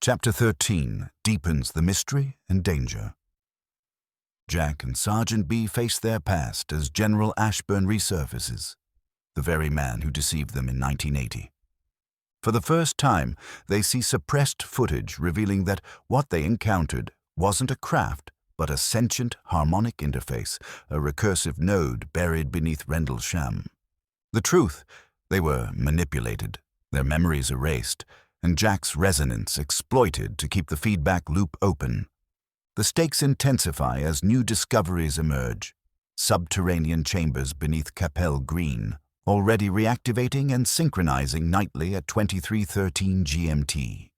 Chapter 13 deepens the mystery and danger. Jack and Sergeant B face their past as General Ashburn resurfaces, the very man who deceived them in 1980. For the first time, they see suppressed footage revealing that what they encountered wasn't a craft, but a sentient harmonic interface, a recursive node buried beneath Rendlesham. The truth, they were manipulated, their memories erased, and Jack's resonance exploited to keep the feedback loop open. The stakes intensify as new discoveries emerge. Subterranean chambers beneath Capel Green, already reactivating and synchronizing nightly at 23:13 GMT.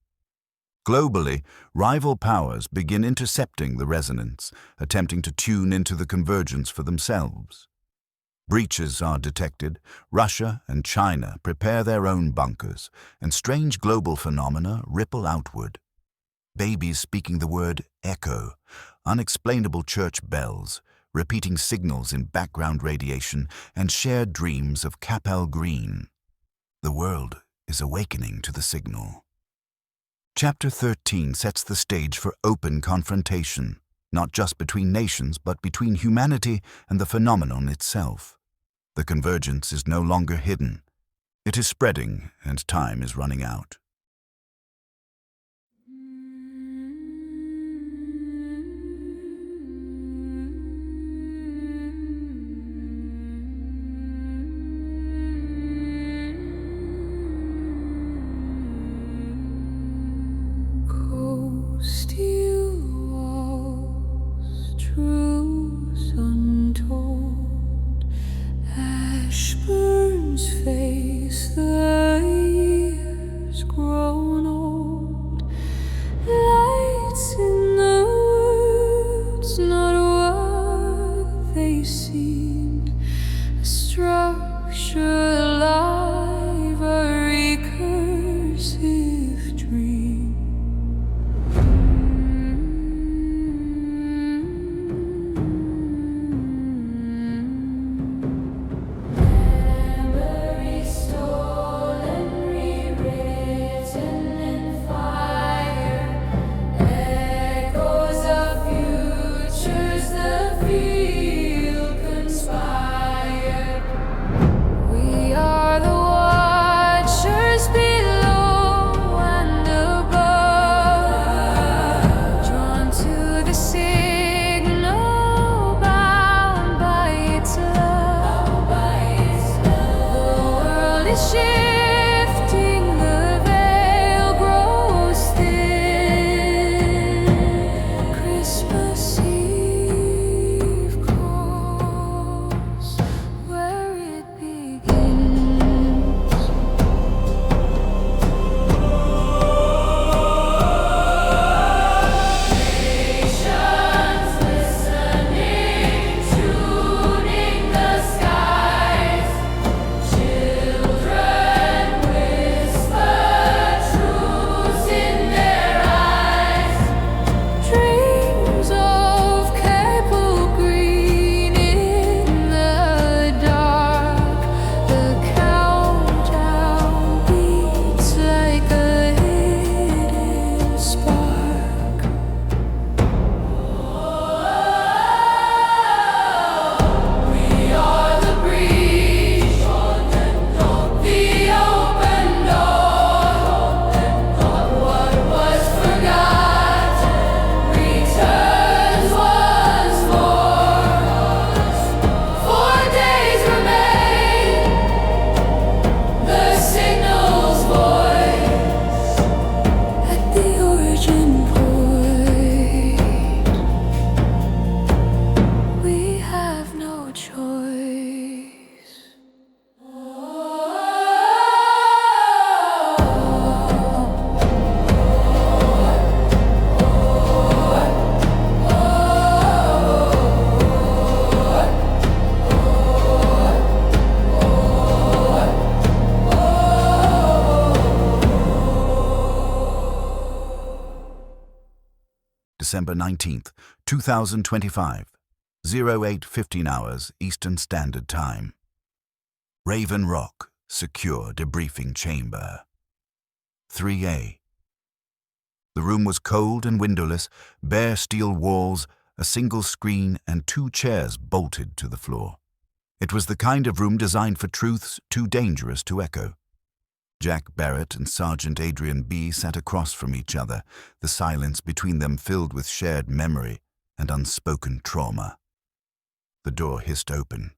Globally, rival powers begin intercepting the resonance, attempting to tune into the convergence for themselves. Breaches are detected, Russia and China prepare their own bunkers, and strange global phenomena ripple outward. Babies speaking the word echo, unexplainable church bells, repeating signals in background radiation, and shared dreams of Capel Green. The world is awakening to the signal. Chapter 13 sets the stage for open confrontation, not just between nations, but between humanity and the phenomenon itself. The convergence is no longer hidden. It is spreading, and time is running out. Ashburn's face, the years grown old. Lights in the woods, not what they seemed. A structure alive, a recursive dream. December 19th, 2025, 08:15 hours Eastern Standard Time. Raven Rock, secure debriefing chamber. 3A. The room was cold and windowless, bare steel walls, a single screen, and 2 chairs bolted to the floor. It was the kind of room designed for truths too dangerous to echo. Jack Barrett and Sergeant Adrian B. sat across from each other, the silence between them filled with shared memory and unspoken trauma. The door hissed open.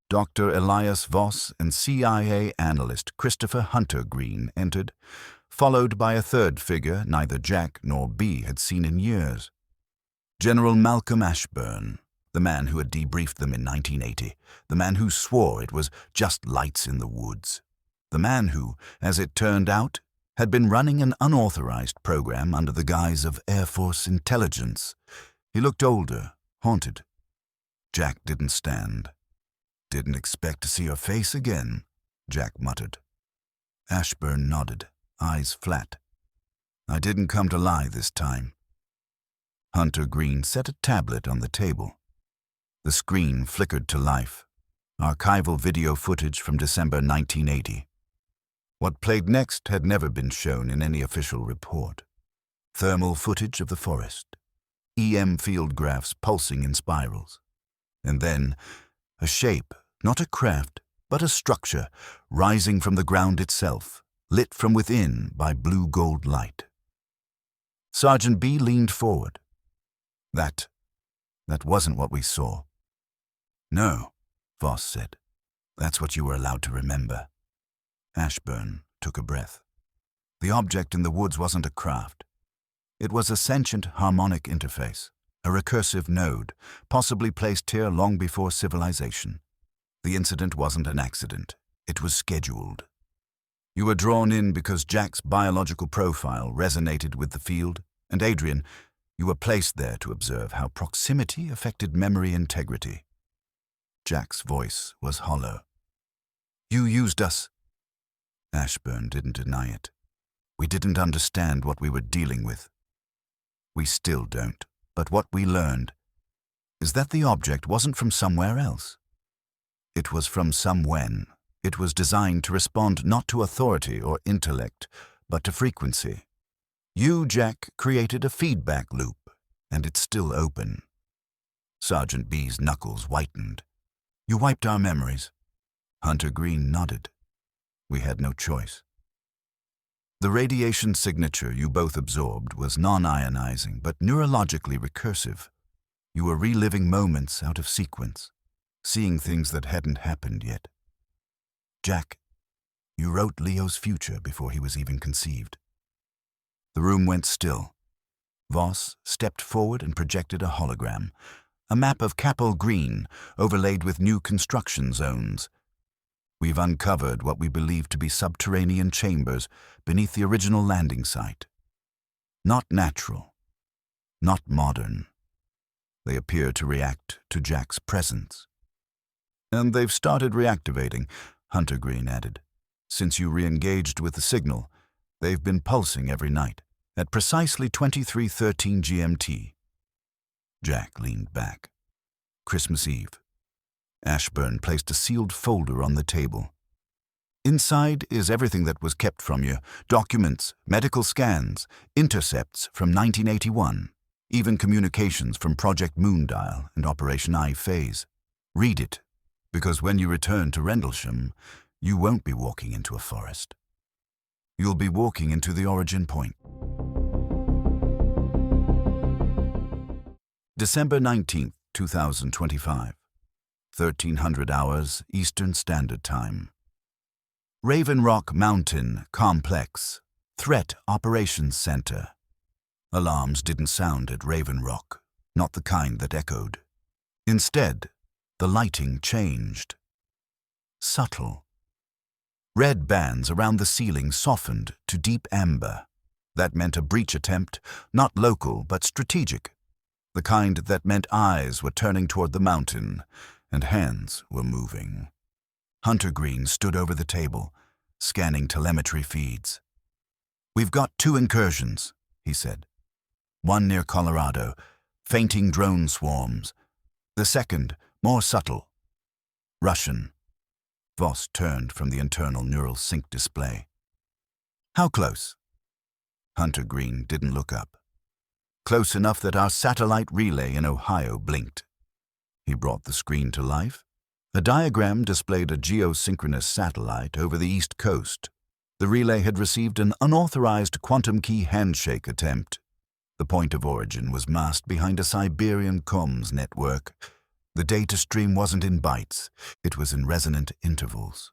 Dr. Elias Voss and CIA analyst Christopher Hunter Green entered, followed by a third figure neither Jack nor B had seen in years. General Malcolm Ashburn, the man who had debriefed them in 1980, the man who swore it was just lights in the woods, the man who, as it turned out, had been running an unauthorized program under the guise of Air Force intelligence. He looked older, haunted. Jack didn't stand. "Didn't expect to see your face again," Jack muttered. Ashburn nodded, eyes flat. "I didn't come to lie this time." Hunter Green set a tablet on the table. The screen flickered to life. Archival video footage from December 1980. What played next had never been shown in any official report. Thermal footage of the forest. EM field graphs pulsing in spirals. And then, a shape, not a craft, but a structure, rising from the ground itself, lit from within by blue-gold light. Sergeant B leaned forward. That wasn't what we saw." "No," Voss said. "That's what you were allowed to remember." Ashburn took a breath. The object in the woods wasn't a craft. It was a sentient harmonic interface, a recursive node, possibly placed here long before civilization. The incident wasn't an accident. It was scheduled. You were drawn in because Jack's biological profile resonated with the field, and Adrian, you were placed there to observe how proximity affected memory integrity. Jack's voice was hollow. "You used us." Ashburn didn't deny it. "We didn't understand what we were dealing with. We still don't, but what we learned is that the object wasn't from somewhere else. It was from somewhen. It was designed to respond not to authority or intellect, but to frequency. You, Jack, created a feedback loop, and it's still open." Sergeant B's knuckles whitened. "You wiped our memories." Hunter Green nodded. "We had no choice." The radiation signature you both absorbed was non-ionizing, but neurologically recursive. You were reliving moments out of sequence, seeing things that hadn't happened yet. Jack, you wrote Leo's future before he was even conceived. The room went still. Voss stepped forward and projected a hologram, a map of Capel Green overlaid with new construction zones. "We've uncovered what we believe to be subterranean chambers beneath the original landing site. Not natural, not modern. They appear to react to Jack's presence." "And they've started reactivating," Hunter Green added. "Since you re-engaged with the signal, they've been pulsing every night, at precisely 23:13 GMT. Jack leaned back. Christmas Eve. Ashburn placed a sealed folder on the table. Inside is everything that was kept from you: documents, medical scans, intercepts from 1981, even communications from Project Moondial and Operation I-Phase. Read it, because when you return to Rendlesham, you won't be walking into a forest. You'll be walking into the origin point. December 19th, 2025. 1300 hours Eastern Standard Time. Raven Rock Mountain Complex, Threat Operations Center. Alarms didn't sound at Raven Rock, not the kind that echoed. Instead, the lighting changed. Subtle. Red bands around the ceiling softened to deep amber. That meant a breach attempt, not local but strategic. The kind that meant eyes were turning toward the mountain and hands were moving. Hunter Green stood over the table, scanning telemetry feeds. "We've got 2 incursions," he said. "One near Colorado, fainting drone swarms. The second, more subtle. Russian." Voss turned from the internal neural sync display. "How close?" Hunter Green didn't look up. Close enough that our satellite relay in Ohio blinked. He brought the screen to life. A diagram displayed a geosynchronous satellite over the East Coast. The relay had received an unauthorized quantum key handshake attempt. The point of origin was masked behind a Siberian comms network. The data stream wasn't in bytes. It was in resonant intervals.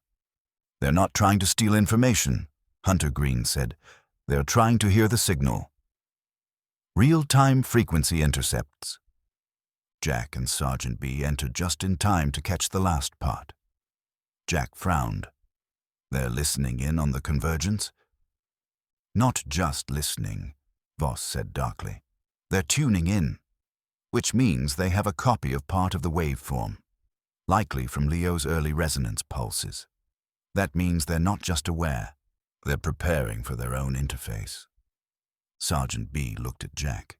"They're not trying to steal information," Hunter Green said. "They're trying to hear the signal." Real-time frequency intercepts. Jack and Sergeant B entered just in time to catch the last part. Jack frowned. "They're listening in on the convergence?" "Not just listening," Voss said darkly. "They're tuning in, which means they have a copy of part of the waveform, likely from Leo's early resonance pulses. That means they're not just aware, they're preparing for their own interface." Sergeant B looked at Jack.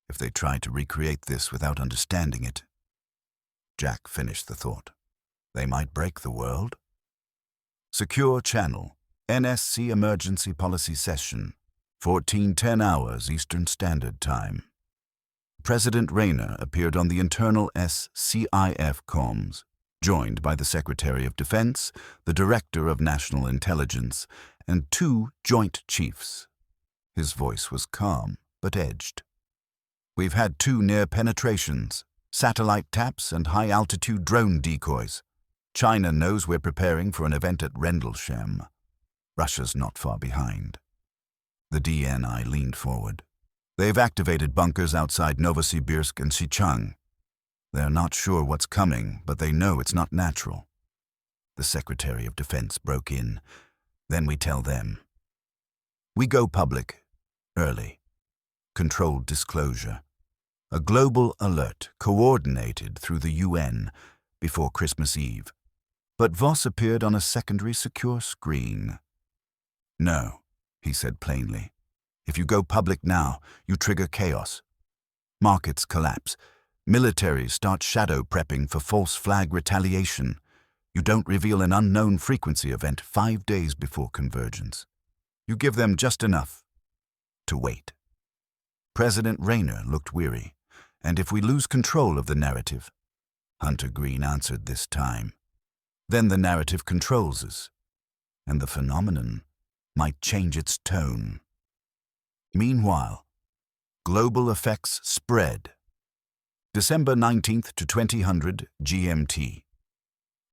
"If they tried to recreate this without understanding it..." Jack finished the thought. "They might break the world." Secure channel, NSC Emergency Policy Session, 14:10 hours Eastern Standard Time. President Rayner appeared on the internal SCIF comms, joined by the Secretary of Defense, the Director of National Intelligence, and 2 Joint Chiefs. His voice was calm, but edged. "We've had 2 near penetrations, satellite taps and high-altitude drone decoys. China knows we're preparing for an event at Rendlesham. Russia's not far behind." The DNI leaned forward. "They've activated bunkers outside Novosibirsk and Xichang. They're not sure what's coming, but they know it's not natural." The Secretary of Defense broke in. "Then we tell them. We go public, early. Controlled disclosure. A global alert, coordinated through the UN, before Christmas Eve." But Voss appeared on a secondary secure screen. "No," he said plainly. "If you go public now, you trigger chaos. Markets collapse. Militaries start shadow prepping for false flag retaliation. You don't reveal an unknown frequency event 5 days before convergence. You give them just enough to wait." President Rayner looked weary. "And if we lose control of the narrative?" Hunter Green answered this time. "Then the narrative controls us, and the phenomenon might change its tone." Meanwhile, global effects spread. December 19th to 2000 GMT.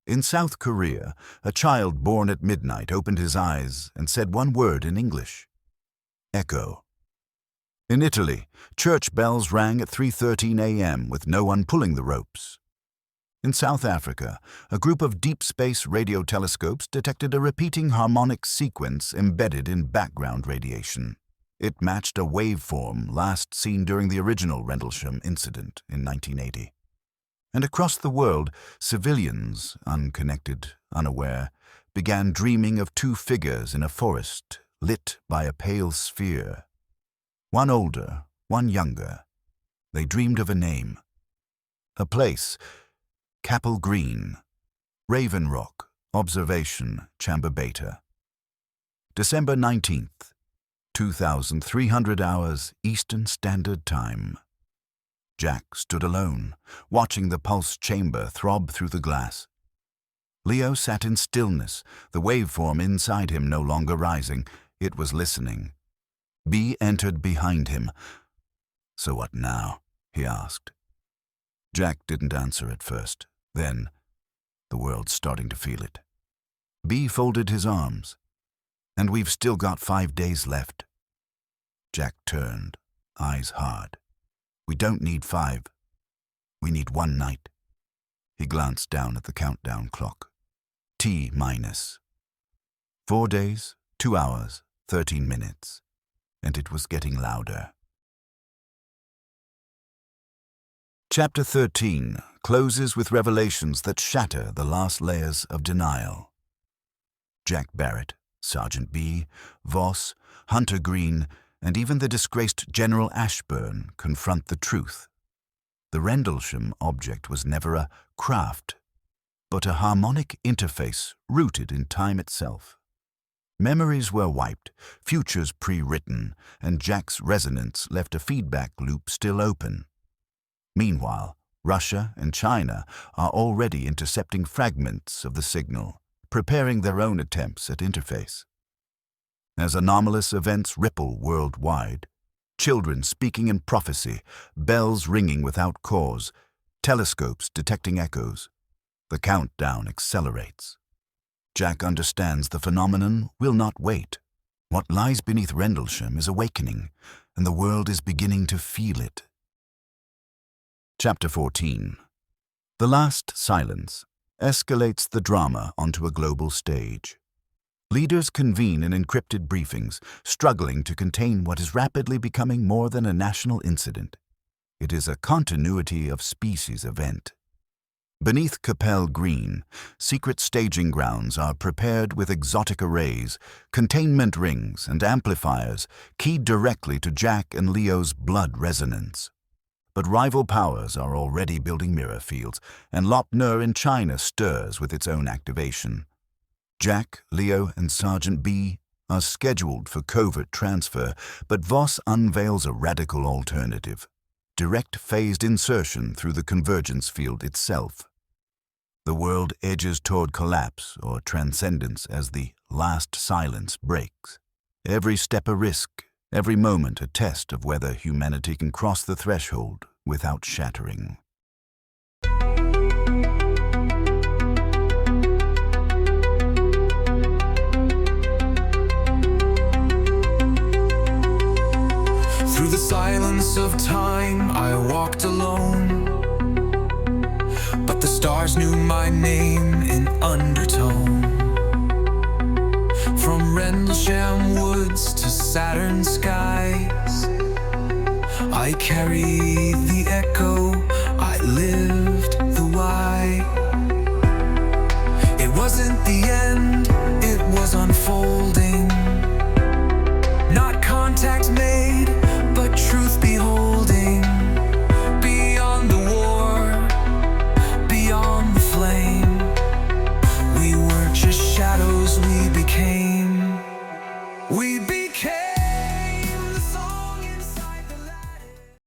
In South Korea, a child born at midnight opened his eyes and said one word in English: echo. In Italy, church bells rang at 3:13 a.m. with no one pulling the ropes. In South Africa, a group of deep space radio telescopes detected a repeating harmonic sequence embedded in background radiation. It matched a waveform last seen during the original Rendlesham incident in 1980. And across the world, civilians, unconnected, unaware, began dreaming of 2 figures in a forest lit by a pale sphere. One older, one younger. They dreamed of a name. A place: Capel Green, Raven Rock, Observation, Chamber Beta. December 19th, 2300 hours Eastern Standard Time. Jack stood alone, watching the pulse chamber throb through the glass. Leo sat in stillness, the waveform inside him no longer rising. It was listening. B entered behind him. "So what now?" he asked. Jack didn't answer at first. Then, the world's starting to feel it. B folded his arms. "And we've still got 5 days left." Jack turned, eyes hard. "We don't need 5. We need 1 night." He glanced down at the countdown clock. T-minus. 4 days, 2 hours, 13 minutes. And it was getting louder. Chapter 13 closes with revelations that shatter the last layers of denial. Jack Barrett, Sergeant B, Voss, Hunter Green, and even the disgraced General Ashburn confront the truth. The Rendlesham object was never a craft, but a harmonic interface rooted in time itself. Memories were wiped, futures pre-written, and Jack's resonance left a feedback loop still open. Meanwhile, Russia and China are already intercepting fragments of the signal, preparing their own attempts at interface. As anomalous events ripple worldwide, children speaking in prophecy, bells ringing without cause, telescopes detecting echoes, the countdown accelerates. Jack understands the phenomenon will not wait. What lies beneath Rendlesham is awakening, and the world is beginning to feel it. Chapter 14. The Last Silence escalates the drama onto a global stage. Leaders convene in encrypted briefings, struggling to contain what is rapidly becoming more than a national incident. It is a continuity of species event. Beneath Capel Green, secret staging grounds are prepared with exotic arrays, containment rings, and amplifiers keyed directly to Jack and Leo's blood resonance. But rival powers are already building mirror fields, and Lopner in China stirs with its own activation. Jack, Leo, and Sergeant B are scheduled for covert transfer, but Voss unveils a radical alternative: direct phased insertion through the convergence field itself. The world edges toward collapse or transcendence as the last silence breaks. Every step a risk, every moment a test of whether humanity can cross the threshold without shattering. Through the silence of time, I walked alone, but the stars knew my name in undertone. From Rendlesham woods to Saturn skies, I carried the echo, I lived the why. It wasn't the end.